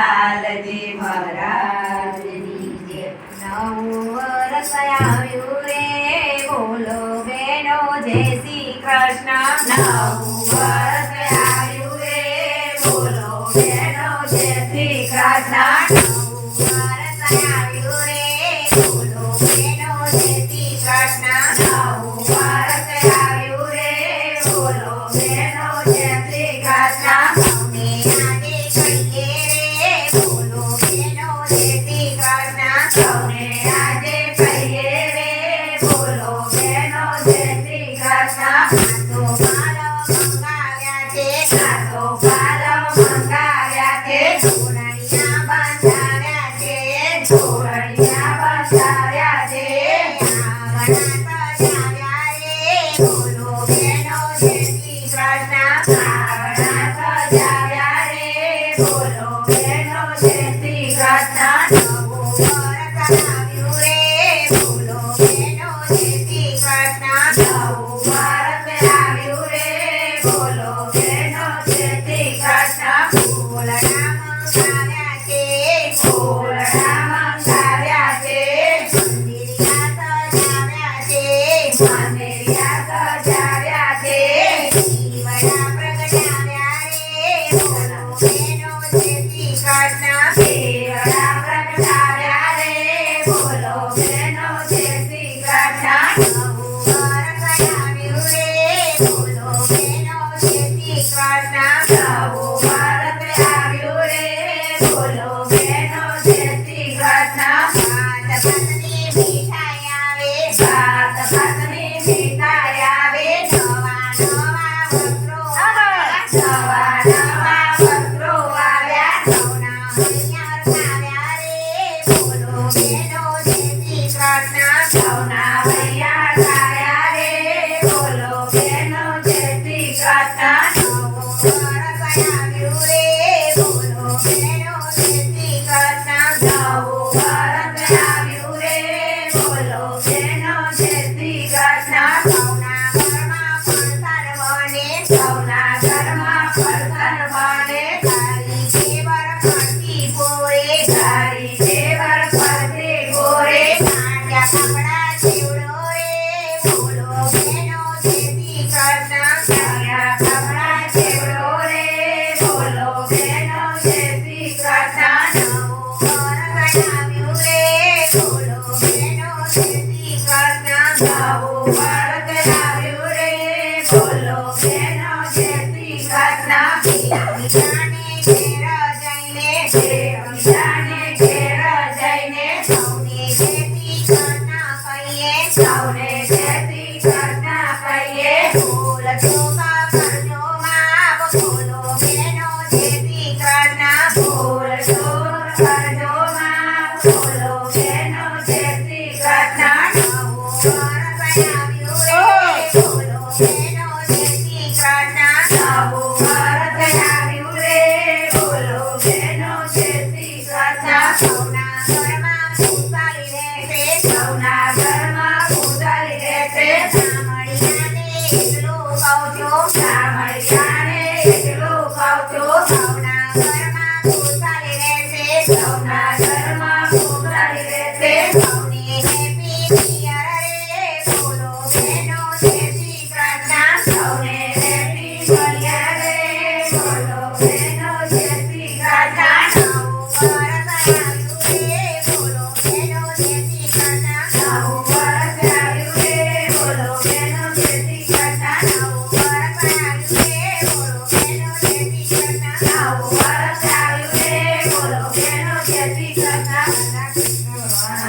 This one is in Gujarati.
લાલજી મહારાજની જય. નવું વર્ષ આવ્યું રે, બોલો બેનો જય શ્રી કૃષ્ણ. નવું વર્ષ આવ્યું રે, બોલો બેનો જય શ્રી કૃષ્ણ. નવું વર્ષ આવ્યું રે, બોલો બેનો જય શ્રી કૃષ્ણ. નવું વર્ષ આવ્યું રે, બોલો બેનો જય શ્રી કૃષ્ણ. સૌને આજે કહીએ રે, બોલો બેનો જય શ્રી કૃષ્ણ. સાતો પાલો મંગાવ્યા છે, જોડણિયા બંધાવ્યા છે, જોડણિયા બંધાવ્યા છે. આંગણા સજાવ્યા રે, બોલો બેનો જય શ્રી કૃષ્ણ. આંગણા સજાવ્યા રે, બોલો બેનો જય શ્રી કૃષ્ણ. Jessica.